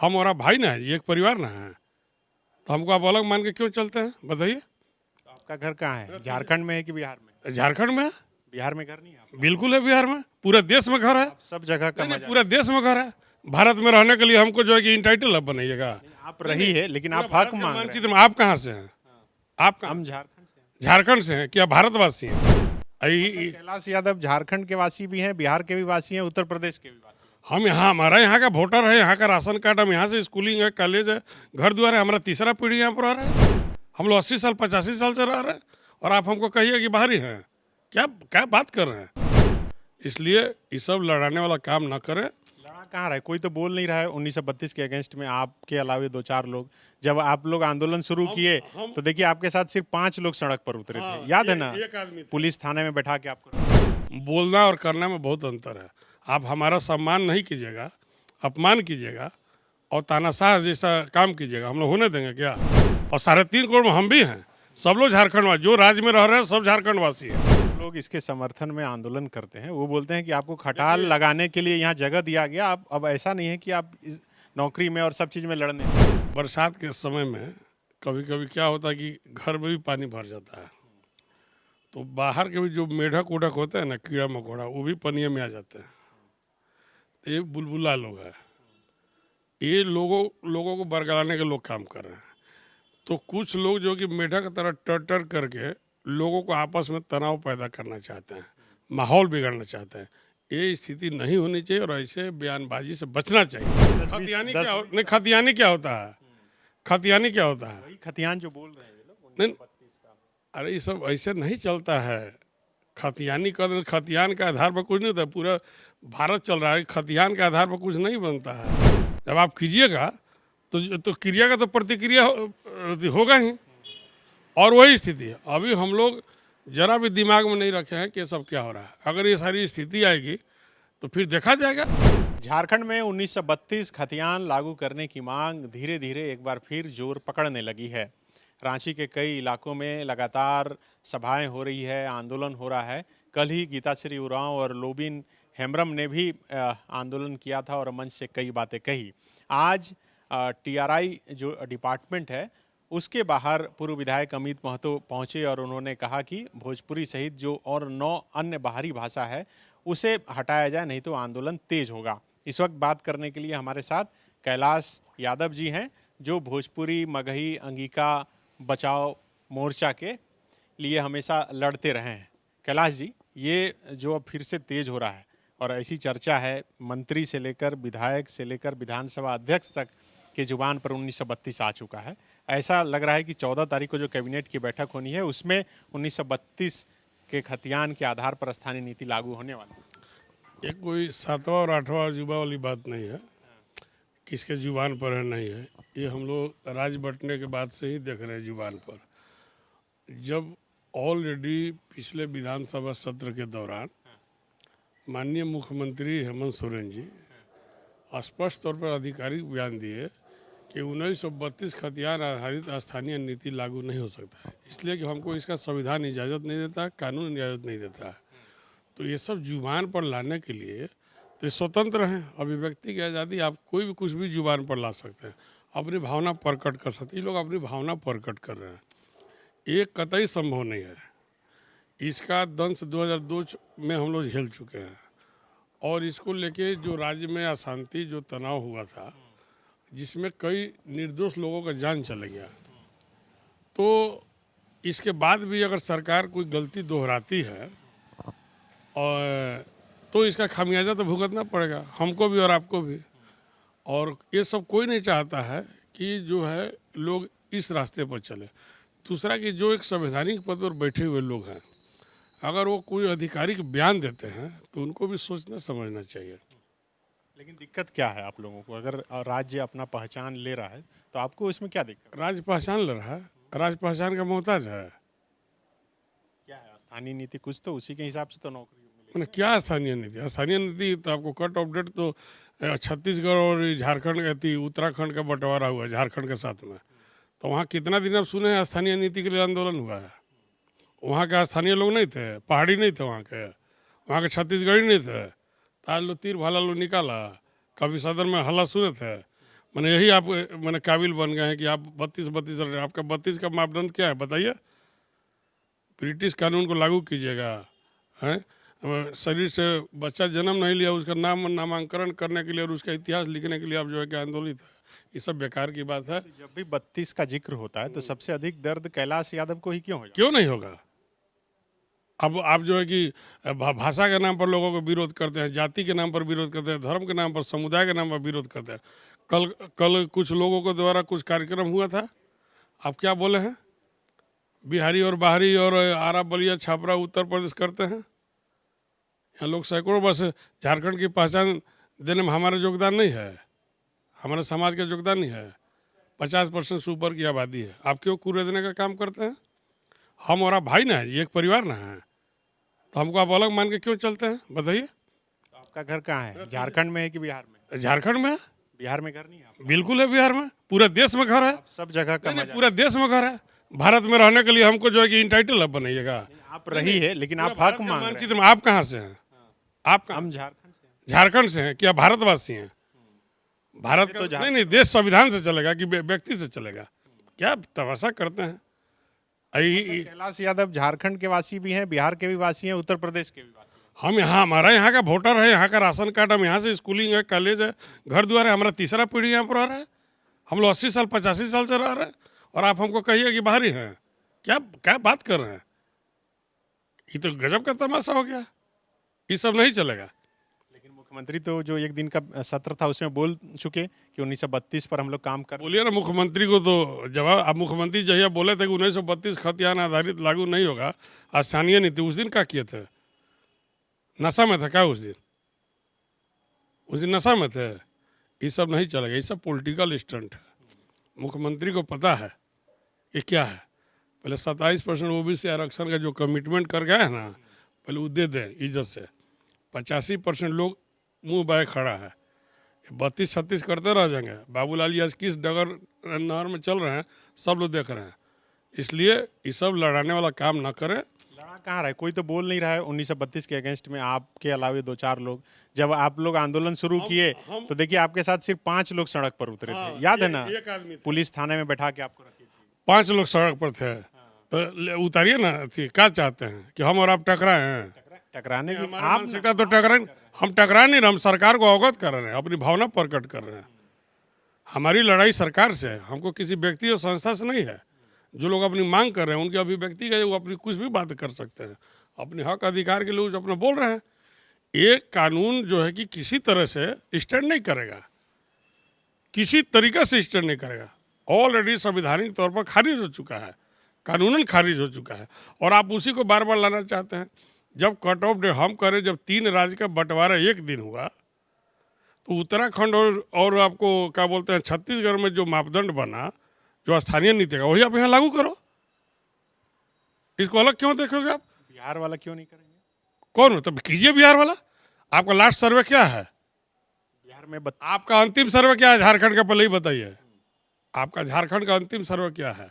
हम और आप भाई ना है, ये एक परिवार ना है, तो हमको आप अलग मान के क्यों चलते हैं बताइए। तो आपका घर कहाँ है, झारखंड में है कि बिहार में? झारखंड में है, बिहार में घर नहीं है आपका? बिल्कुल है, बिहार में, पूरे देश में घर है। आप सब जगह का नहीं, मजा पूरे देश में घर है। भारत में रहने के लिए हमको जो है कि इंटाइटल अब बनाइएगा। आप रही है, लेकिन पूरा आप भारत हक के मांग रहे मानचित्र हैं। में आप कहाँ से हैं? आप कहाँ? हम झारखंड से हैं। झारखंड से हैं, क्या भारतवासी हैं? कैलाश यादव झारखंड के वासी भी हैं, बिहार के भी वासी हैं, उत्तर प्रदेश के भी वासी हैं। हम यहाँ, हमारा यहाँ का वोटर है, यहाँ का राशन कार्ड, हम यहाँ से स्कूलिंग है, कॉलेज है, घर द्वार है, हमारा तीसरा पीढ़ी यहाँ पर रह रहा है। हम लोग 80 साल 85 साल से रह रहे हैं, और आप हमको कहिए कि बाहरी हैं। क्या क्या बात कर रहे हैं? इसलिए ये सब लड़ाने वाला काम ना करें। लड़ा कहाँ रहा है, कोई तो बोल नहीं रहा है 1932 के अगेंस्ट में, आपके अलावे 2-4 लोग। जब आप लोग आंदोलन शुरू किए तो देखिए आपके साथ सिर्फ 5 लोग सड़क पर उतरे थे, याद है ना? एक आदमी था। पुलिस थाने में बैठा के आपको। बोलना और करना में बहुत अंतर है। आप हमारा सम्मान नहीं कीजिएगा, अपमान कीजिएगा और तानाशाह जैसा काम कीजिएगा, हम लोग होने देंगे क्या? और 3.5 करोड़ में हम भी हैं, सब लोग झारखंड वासी, जो राज्य में रह रहे हैं सब झारखंड वासी हैं। लोग इसके समर्थन में आंदोलन करते हैं, वो बोलते हैं कि आपको खटाल लगाने के लिए यहाँ जगह दिया गया, आप अब ऐसा नहीं है कि आप इस नौकरी में और सब चीज़ में लड़ने। बरसात के समय में कभी कभी क्या होता है कि घर में भी पानी भर जाता है, तो बाहर के भी जो मेढक उड़क होते हैं ना, कीड़ा मकोड़ा, वो भी पनिया में आ जाते हैं। तो ये बुलबुला लोग हैं, ये लोगों को बरगलाने के लोग काम कर रहे हैं। तो कुछ लोग जो कि मेढक की तरह टर करके लोगों को आपस में तनाव पैदा करना चाहते हैं, माहौल बिगाड़ना चाहते हैं। ये स्थिति नहीं होनी चाहिए और ऐसे बयानबाजी से बचना चाहिए। खतियानी क्या नहीं, खतियानी क्या होता है? खतियानी क्या होता है? वही खतियान जो बोल रहे हैं ये लोग, नहीं, 1932 का। अरे ये सब ऐसे नहीं चलता है। खतियानी का, खतियान के आधार पर कुछ नहीं होता, पूरा भारत चल रहा है, खतियान के आधार पर कुछ नहीं बनता है। जब आप कीजिएगा तो क्रिया का तो प्रतिक्रिया होगा ही, और वही स्थिति है। अभी हम लोग जरा भी दिमाग में नहीं रखे हैं कि ये सब क्या हो रहा है। अगर ये सारी स्थिति आएगी तो फिर देखा जाएगा। झारखंड में 1932 खतियान लागू करने की मांग धीरे धीरे एक बार फिर जोर पकड़ने लगी है। रांची के कई इलाकों में लगातार सभाएं हो रही है, आंदोलन हो रहा है। कल ही गीताश्री उरांव और लोबिन हेम्ब्रम ने भी आंदोलन किया था और मंच से कई बातें कही। आज टीआरआई जो डिपार्टमेंट है उसके बाहर पूर्व विधायक अमित महतो पहुंचे और उन्होंने कहा कि भोजपुरी सहित जो और 9 अन्य बाहरी भाषा है उसे हटाया जाए, नहीं तो आंदोलन तेज होगा। इस वक्त बात करने के लिए हमारे साथ कैलाश यादव जी हैं, जो भोजपुरी मगही अंगिका बचाओ मोर्चा के लिए हमेशा लड़ते रहे हैं। कैलाश जी, ये जो अब फिर से तेज हो रहा है और ऐसी चर्चा है, मंत्री से लेकर विधायक से लेकर विधानसभा अध्यक्ष तक की जुबान पर 1932 आ चुका है। ऐसा लग रहा है कि 14 तारीख को जो कैबिनेट की बैठक होनी है उसमें 1932 के खतियान के आधार पर स्थानीय नीति लागू होने वाली है। ये कोई 7वां और 8वां अजूबा वाली बात नहीं है, किसके जुबान पर है नहीं है। ये हम लोग राज बंटने के बाद से ही देख रहे हैं जुबान पर। जब ऑलरेडी पिछले विधानसभा सत्र के दौरान माननीय मुख्यमंत्री हेमंत सोरेन जी स्पष्ट तौर पर आधिकारिक बयान दिए कि 1932 खतियान आधारित स्थानीय नीति लागू नहीं हो सकता है, इसलिए कि हमको इसका संविधान इजाज़त नहीं देता है, कानून इजाज़त नहीं देता है। तो ये सब जुबान पर लाने के लिए तो ये स्वतंत्र हैं, अभिव्यक्ति की आज़ादी, आप कोई भी कुछ भी जुबान पर ला सकते हैं, अपनी भावना प्रकट कर सकते हैं। ये लोग अपनी भावना प्रकट कर रहे हैं, ये कतई संभव नहीं है। इसका दंश 2002 में हम लोग झेल चुके हैं, और इसको लेके जो राज्य में अशांति, जो तनाव हुआ था, जिसमें कई निर्दोष लोगों का जान चला गया, तो इसके बाद भी अगर सरकार कोई गलती दोहराती है और तो इसका खामियाजा तो भुगतना पड़ेगा, हमको भी और आपको भी। और ये सब कोई नहीं चाहता है कि जो है लोग इस रास्ते पर चले। दूसरा कि जो एक संवैधानिक पद पर बैठे हुए लोग हैं, अगर वो कोई आधिकारिक बयान देते हैं तो उनको भी सोचना समझना चाहिए। लेकिन दिक्कत क्या है आप लोगों को? अगर राज्य अपना पहचान ले रहा है तो आपको इसमें क्या दिक्कत? राज्य पहचान ले रहा है, राज्य पहचान का मोहताज है। क्या है स्थानीय नीति? कुछ तो उसी के हिसाब से तो नौकरी मिलेगी। मैंने क्या स्थानीय नीति? स्थानीय नीति तो आपको कट ऑफ डेट तो छत्तीसगढ़ और झारखंड का, उत्तराखंड का बंटवारा हुआ है झारखंड के साथ में। तो वहाँ कितना दिन आप सुने हैं स्थानीय नीति के लिए आंदोलन हुआ है? वहाँ के स्थानीय लोग नहीं थे, पहाड़ी नहीं थे, वहाँ के छत्तीसगढ़ी नहीं थे। आज लो तीर भाला लो निकाला, कभी सदन में हल्ला सुने थे, मैंने यही आप मैंने काबिल बन गए हैं कि आप 32 रहे हैं। आपका 32 का मापदंड क्या है बताइए? ब्रिटिश कानून को लागू कीजिएगा। हैं शरीर से बच्चा जन्म नहीं लिया, उसका नामांकन करने के लिए और उसका इतिहास लिखने के लिए आप जो है कि आंदोलित है। ये सब बेकार की बात है। जब भी 32 का जिक्र होता है तो सबसे अधिक दर्द कैलाश यादव को ही क्यों हो जाता क्यों नहीं होगा? अब आप जो है कि भाषा के नाम पर लोगों को विरोध करते हैं, जाति के नाम पर विरोध करते हैं, धर्म के नाम पर, समुदाय के नाम पर विरोध करते हैं। कल कुछ लोगों को द्वारा कुछ कार्यक्रम हुआ था, आप क्या बोले हैं? बिहारी और बाहरी और आरा बलिया छापरा उत्तर प्रदेश करते हैं। यहाँ लोग सैकड़ों बस झारखंड की पहचान देने में हमारा योगदान नहीं है, हमारे समाज का योगदान नहीं है। 50% से ऊपर की आबादी है, आप क्यों कूड़े देने का काम करते हैं? हम और आप भाई ना है, ये एक परिवार ना है, तो हमको आप अलग मान के क्यों चलते हैं बताइए? है? आपका घर कहाँ है? झारखंड में है कि बिहार में? झारखंड में है, बिहार में घर नहीं है आपका? बिल्कुल है, बिहार में, पूरे देश में घर है। आप सब जगह का नहीं, मजा पूरे देश में घर है। भारत में रहने के लिए हमको जो है कि इंटाइटल अब बनाइएगा। आप रही है, लेकिन आप भारत हक के मांग रहे हैं। मानचित्र में आप कहाँ से हैं? आप कहाँ? हम झारखंड से हैं। झारखंड से हैं? क्या भारतवासी हैं? भारत का नहीं, नहीं, देश संविधान से चलेगा कि व्यक्ति से चलेगा? क्या तमाशा करते हैं? कैलाश यादव झारखंड के वासी भी हैं, बिहार के भी वासी हैं, उत्तर प्रदेश के भी वासी हैं। हम यहाँ, हमारा यहाँ का वोटर है, यहाँ का राशन कार्ड, हम यहाँ से स्कूलिंग है, कॉलेज है, घर द्वार है, हमारा तीसरा पीढ़ी यहाँ पर रह रहा है। हम लोग 80 साल 85 साल से रह रहे हैं और आप हमको कहिए कि बाहरी हैं? क्या क्या बात कर रहे हैं? ये तो गजब का तमाशा हो गया। ये सब नहीं चलेगा। लेकिन मुख्यमंत्री तो जो एक दिन का सत्र था उसमें बोल चुके कि 1932 पर हम लोग काम कर। बोलिए ना मुख्यमंत्री को तो जवाब। अब मुख्यमंत्री जहिया बोले थे कि 1932 खतियान आधारित लागू नहीं होगा, स्थानीय नीति, उस दिन क्या किए थे? नशा में था क्या उस दिन? उस दिन नशा में थे? ये सब नहीं चलेगा, ये सब पॉलिटिकल स्टंट है। मुख्यमंत्री को पता है ये क्या है। पहले 27% ओबीसी आरक्षण का जो कमिटमेंट कर गया है ना, पहले वो दे दें इज्जत से। 85% लोग मुंह बाय खड़ा है, 32-36 करते रह जाएंगे। बाबूलाल जी आज किस डगर नहर में चल रहे हैं सब लोग देख रहे हैं। इसलिए ये सब लड़ाने वाला काम ना करें। लड़ा कहाँ रहा है? कोई तो बोल नहीं रहा है 1932 के अगेंस्ट में, आपके अलावे 2-4 लोग। जब आप लोग आंदोलन शुरू किए तो देखिए आपके साथ सिर्फ 5 लोग सड़क पर उतरे थे, याद है ना? एक आदमी था। पुलिस थाने में बैठा के आपको रखी थी। 5 लोग सड़क पर थे, तो उतारिए ना। क्या चाहते हैं कि हम और आप टकराए हैं? टकराने की हमारी आप मानसिकता तो टकराए, हम टकरा नहीं रहे, हम सरकार को अवगत कर रहे हैं, अपनी भावना प्रकट कर रहे हैं। हमारी लड़ाई सरकार से है, हमको किसी व्यक्ति और संस्था से नहीं है। जो लोग अपनी मांग कर रहे हैं उनकी अभिव्यक्ति का वो अपनी कुछ भी बात कर सकते हैं, अपने हक अधिकार के लिए वो अपना बोल रहे हैं। एक कानून जो है कि किसी तरह से स्टैंड नहीं करेगा, किसी तरीके से स्टैंड नहीं करेगा। ऑलरेडी संवैधानिक तौर पर खारिज हो चुका है, कानूनन खारिज हो चुका है, और आप उसी को बार बार लाना चाहते हैं। जब कट ऑफ डे हम करें, जब 3 राज्य का बंटवारा एक दिन हुआ, तो उत्तराखंड और आपको क्या बोलते हैं छत्तीसगढ़ में जो मापदंड बना, जो स्थानीय नीति का, वही आप यहाँ लागू करो। इसको अलग क्यों देखोगे आप? बिहार वाला क्यों नहीं करेंगे? कौन? तब कीजिए बिहार वाला। आपका लास्ट सर्वे क्या है? बिहार में आपका अंतिम सर्वे क्या है झारखंड का? पहले ही बताइए, आपका झारखंड का अंतिम सर्वे क्या है?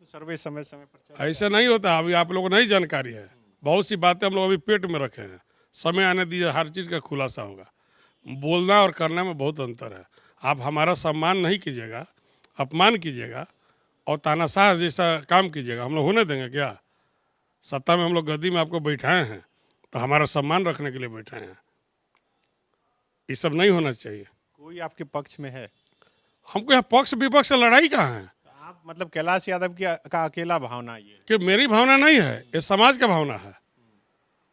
सर्वे समय समय पर चल। ऐसा नहीं होता। अभी आप लोगों को नहीं जानकारी है, बहुत सी बातें हम लोग अभी पेट में रखे हैं। समय आने दीजिए, हर चीज़ का खुलासा होगा। बोलना और करने में बहुत अंतर है। आप हमारा सम्मान नहीं कीजिएगा, अपमान कीजिएगा और तानाशाह जैसा काम कीजिएगा, हम लोग होने देंगे क्या? सत्ता में हम लोग गद्दी में आपको बैठाए हैं तो हमारा सम्मान रखने के लिए बैठे हैं। ये सब नहीं होना चाहिए। कोई आपके पक्ष में है? हमको यहाँ पक्ष विपक्ष का लड़ाई कहाँ है? आप मतलब कैलाश यादव की का अकेला भावना ये? कि मेरी भावना नहीं है, ये समाज का भावना है।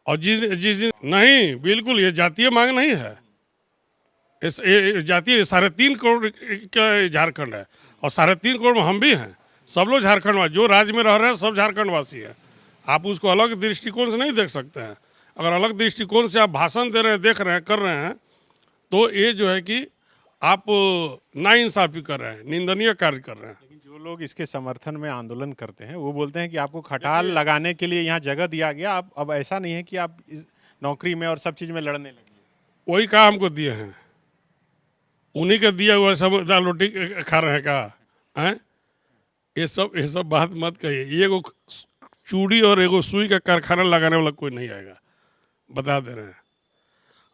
और जिस दिन नहीं, बिल्कुल ये जातीय मांग नहीं है। इस जातीय 3.5 करोड़ का झारखंड है और 3.5 करोड़ में हम भी हैं। सब लोग झारखंड वासी, जो राज्य में रह रहे हैं सब झारखंड वासी है। आप उसको अलग दृष्टिकोण से नहीं देख सकते हैं। अगर अलग दृष्टिकोण से आप भाषण दे रहे हैं, देख रहे हैं, कर रहे हैं, तो ये जो है कि आप नाइंसाफी कर रहे हैं, निंदनीय कार्य कर रहे हैं। लेकिन जो लोग इसके समर्थन में आंदोलन करते हैं वो बोलते हैं कि आपको खटाल लगाने के लिए यहाँ जगह दिया गया, आप अब ऐसा नहीं है कि आप इस नौकरी में और सब चीज़ में लड़ने लगे। वही काम हमको दिए हैं, उन्हीं का दिया हुआ सब दाल रोटी खा रहे हैं का हैं? ये सब बात मत कहिए। एगो चूड़ी और एगो सुई का कारखाना लगाने वाला कोई नहीं आएगा, बता दे रहे हैं।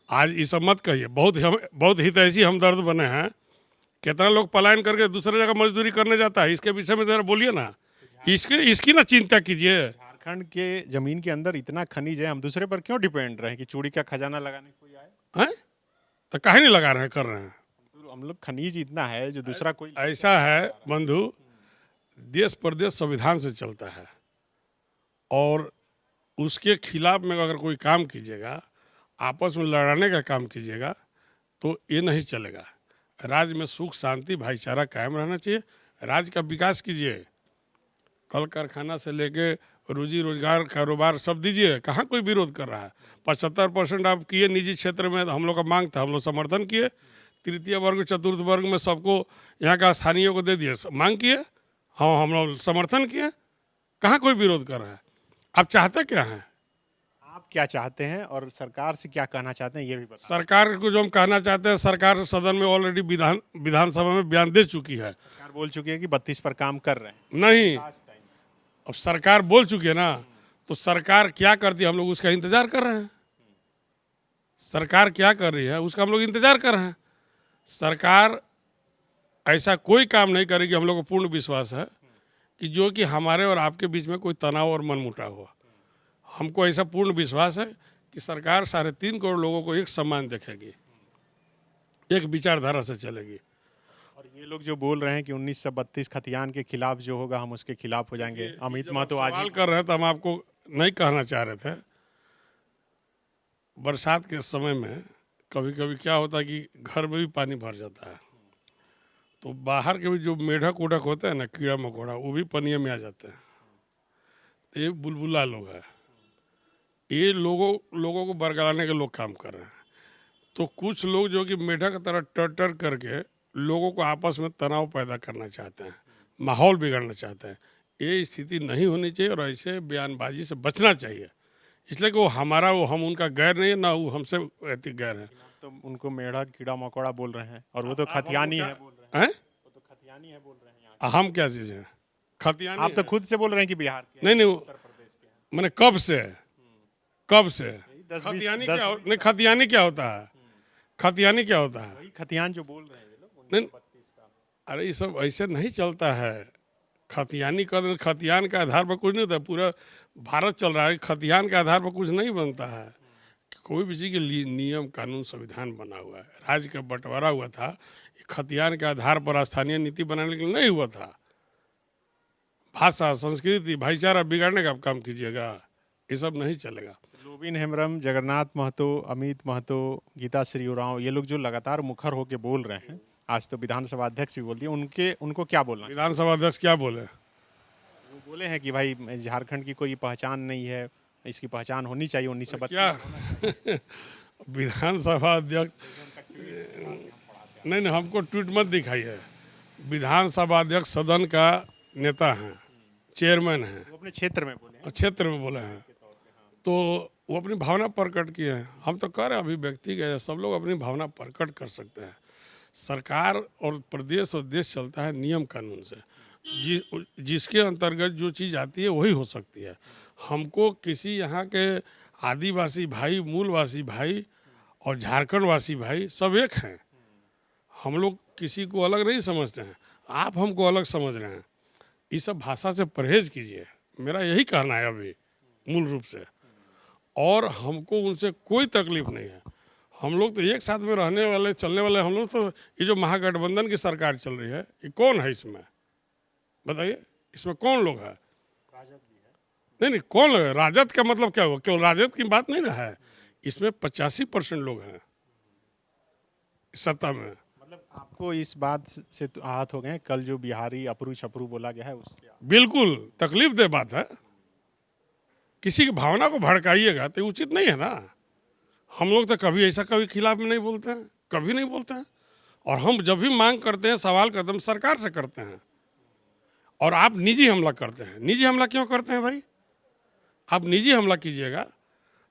आज ये सब मत कहिए। बहुत हितैषी हमदर्द बने हैं कितना लोग पलायन करके दूसरी जगह मजदूरी करने जाता है, इसके विषय में जरा बोलिए ना। इसकी ना चिंता कीजिए। झारखंड के जमीन के अंदर इतना खनिज है, हम दूसरे पर क्यों डिपेंड रहे कि चूड़ी का खजाना लगाने कोई आए? हैं? तो काहे नहीं लगा रहे हैं, कर रहे हैं। तो हम लोग खनिज इतना है जो दूसरा कोई ऐसा है बंधु, देश प्रदेश संविधान से चलता है और उसके खिलाफ में अगर कोई काम कीजिएगा, आपस में लड़ाने का काम कीजिएगा तो ये नहीं चलेगा। राज्य में सुख शांति भाईचारा कायम रहना चाहिए। राज्य का विकास कीजिए, कल कारखाना से लेके रोजी रोजगार कारोबार सब दीजिए। कहाँ कोई विरोध कर रहा है? 75% आप किए निजी क्षेत्र में, हम लोग का मांग था, हम लोग समर्थन किए। तृतीय वर्ग चतुर्थ वर्ग में सबको यहाँ का स्थानीय को दे दिए, मांग किए, हाँ हम लोग समर्थन किए। कहाँ कोई विरोध कर रहा है? आप चाहते क्या हैं? आप क्या चाहते हैं और सरकार से क्या कहना चाहते हैं ये भी बताएं। सरकार को जो हम कहना चाहते हैं, सरकार सदन में ऑलरेडी विधानसभा में बयान दे चुकी है। सरकार बोल चुकी है कि 32 पर काम कर रहे हैं। नहीं, अब सरकार बोल चुकी है ना, तो सरकार क्या करती है हम लोग उसका इंतजार कर रहे हैं। सरकार क्या कर रही है उसका हम लोग इंतजार कर रहे हैं। सरकार ऐसा कोई काम नहीं करेगी, हम लोग को पूर्ण विश्वास है कि जो कि हमारे और आपके बीच में कोई तनाव और मनमुटाव हो। हमको ऐसा पूर्ण विश्वास है कि सरकार 3.5 करोड़ लोगों को एक समान देखेगी, एक विचारधारा से चलेगी। और ये लोग जो बोल रहे हैं कि 1932 खतियान के खिलाफ जो होगा हम उसके खिलाफ हो जाएंगे, अमित महतो आज सवाल कर रहे थे, हम आपको नहीं कहना चाह रहे थे। बरसात के समय में कभी कभी क्या होता है कि घर में भी पानी भर जाता है, तो बाहर के भी जो मेढक उड़क होते हैं ना, कीड़ा मकोड़ा, वो भी पनिया में आ जाते हैं। तो ये बुलबुला लोग हैं, ये लोगों को बरगलाने के लोग काम कर रहे हैं। तो कुछ लोग जो कि मेढक की तरह टर करके लोगों को आपस में तनाव पैदा करना चाहते हैं, माहौल बिगाड़ना चाहते हैं। ये स्थिति नहीं होनी चाहिए और ऐसे बयानबाजी से बचना चाहिए। इसलिए कि वो हमारा, वो हम उनका गैर नहीं है, ना वो हमसे ऐसी गैर है। तो उनको मेढक कीड़ा मकोड़ा बोल रहे हैं और वो तो खतियानी है बोल रहे हैं। वो तो खतियानी है बोल रहे हैं यहाँ हम क्या चीज़ है? खतियानी आप तो खुद से बोल रहे हैं कि बिहार के नहीं, उत्तर प्रदेश के हैं। मैंने कब से 10-20 खतियानी क्या नहीं, खतियानी क्या होता है? खतियानी क्या होता है? वही खतियान जो बोल रहे हैं ये लोग नहीं, 1932 का। अरे ये सब ऐसे नहीं चलता है। खतियानी का खतियान के आधार पर कुछ नहीं होता। पूरा भारत चल रहा है, खतियान के आधार पर कुछ नहीं बनता है। कोई भी चीज़ के लिए नियम कानून संविधान बना हुआ है। राज्य का बंटवारा हुआ था, खतियान के आधार पर स्थानीय नीति बनाने के लिए नहीं हुआ था। भाषा संस्कृति भाईचारा बिगाड़ने का काम कीजिएगा, ये सब नहीं चलेगा। लोबिन हेम्ब्रम, जगन्नाथ महतो, अमित महतो, गीता श्री उरांव, ये लोग जो लगातार मुखर होके बोल रहे हैं, आज तो विधानसभा अध्यक्ष भी बोल दिए, उनको क्या बोलना? विधानसभा अध्यक्ष क्या बोले? वो बोले हैं कि भाई झारखंड की कोई पहचान नहीं है, इसकी पहचान होनी चाहिए 1932। क्या विधानसभा अध्यक्ष? नहीं, हमको ट्वीट मत दिखाइए। विधानसभा अध्यक्ष सदन का नेता हैं, चेयरमैन हैं, वो अपने क्षेत्र में बोले हैं। क्षेत्र में बोले हैं, तो वो अपनी भावना प्रकट किए हैं। हम तो कह रहे हैं अभिव्यक्ति के सब लोग अपनी भावना प्रकट कर सकते हैं। सरकार और प्रदेश और देश चलता है नियम कानून से, जिसके अंतर्गत जो चीज़ आती है वही हो सकती है। हमको किसी यहाँ के आदिवासी भाई, मूलवासी भाई और झारखंडवासी भाई सब एक हैं। हम लोग किसी को अलग नहीं समझते हैं, आप हमको अलग समझ रहे हैं। इस सब भाषा से परहेज कीजिए, मेरा यही कहना है अभी मूल रूप से। और हमको उनसे कोई तकलीफ नहीं है। हम लोग तो एक साथ में रहने वाले, चलने वाले। हम लोग तो ये जो महागठबंधन की सरकार चल रही है, ये कौन है इसमें? बताइए, इसमें कौन लोग है? नहीं, कौन लोग है? राजद का मतलब क्या हुआ? केवल राजद की बात नहीं ना है, इसमें 85% लोग हैं सत्ता में। मतलब आपको इस बात से तो आहत हो गए कल जो बिहारी अपरू छपरू बोला गया है उससे? बिल्कुल तकलीफ दे बात है। किसी की भावना को भड़काइएगा तो उचित नहीं है ना। हम लोग तो कभी ऐसा कभी खिलाफ में नहीं बोलते हैं, कभी नहीं बोलते हैं। और हम जब भी मांग करते हैं, सवाल करते हैं, हम सरकार से करते हैं। और आप निजी हमला करते हैं। निजी हमला क्यों करते हैं भाई? आप निजी हमला कीजिएगा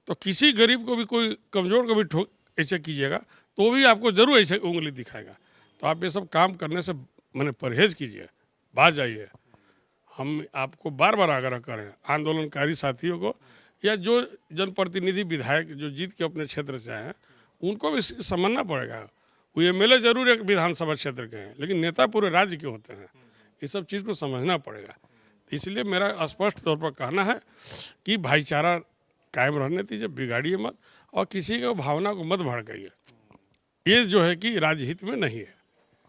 तो किसी गरीब को भी, कोई कमज़ोर को भी ऐसे कीजिएगा तो भी आपको जरूर ऐसे उंगली दिखाएगा। तो आप ये सब काम करने से मैंने परहेज कीजिए, बाज जाइए। हम आपको बार बार आग्रह करें, आंदोलनकारी साथियों को या जो जनप्रतिनिधि विधायक जो जीत के अपने क्षेत्र से आए हैं, उनको भी समझना पड़ेगा। वो एमएलए जरूर एक विधानसभा क्षेत्र के हैं, लेकिन नेता पूरे राज्य के होते हैं। ये सब चीज़ को समझना पड़ेगा। इसलिए मेरा स्पष्ट तौर पर कहना है कि भाईचारा कायम रहने दीजिए, बिगाड़िए मत, और किसी के भावना को मत भड़काइए। ये जो है कि राजहित में नहीं है।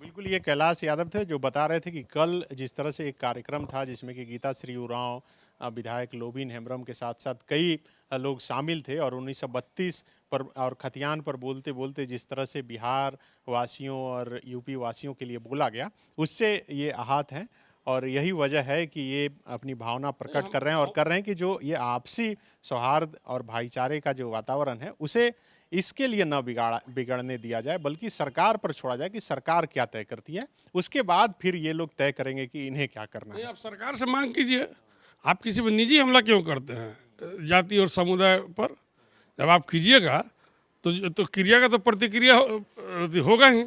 बिल्कुल, ये कैलाश यादव थे जो बता रहे थे कि कल जिस तरह से एक कार्यक्रम था जिसमें कि गीता श्री उरांव, विधायक लोबिन हेम्ब्रम के साथ साथ कई लोग शामिल थे, और 1932 पर और खतियान पर बोलते बोलते जिस तरह से बिहार वासियों और यूपी वासियों के लिए बोला गया, उससे ये आहत हैं। और यही वजह है कि ये अपनी भावना प्रकट कर रहे हैं, और कर रहे हैं कि जो ये आपसी सौहार्द और भाईचारे का जो वातावरण है उसे इसके लिए न बिगड़ने दिया जाए, बल्कि सरकार पर छोड़ा जाए कि सरकार क्या तय करती है। उसके बाद फिर ये लोग तय करेंगे कि इन्हें क्या करना है। आप सरकार से मांग कीजिए। आप किसी पर निजी हमला क्यों करते हैं जाति और समुदाय पर? जब आप कीजिएगा तो क्रिया का तो प्रतिक्रिया होगा ही,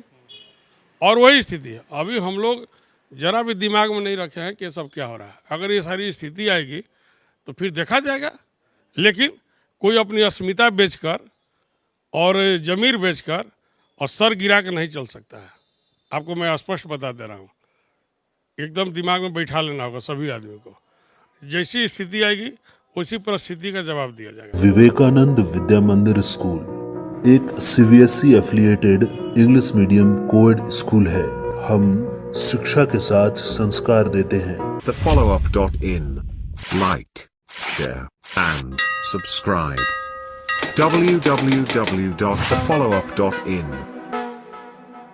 और वही स्थिति है। अभी हम लोग जरा भी दिमाग में नहीं रखे हैं कि सब क्या हो रहा है। अगर ये सारी स्थिति आएगी तो फिर देखा जाएगा, लेकिन कोई अपनी अस्मिता बेचकर और जमीर बेचकर और सर गिरा के नहीं चल सकता है। आपको मैं स्पष्ट बता दे रहा हूँ, एकदम दिमाग में बैठा लेना होगा सभी आदमी को। जैसी स्थिति आएगी उसी परिस्थिति का जवाब दिया जाएगा। विवेकानंद विद्या मंदिर स्कूल एक CBSE affiliated English medium coed school है। हम शिक्षा के साथ संस्कार देते हैं। thefollowup.in. Like, share and subscribe. www.thefollowup.in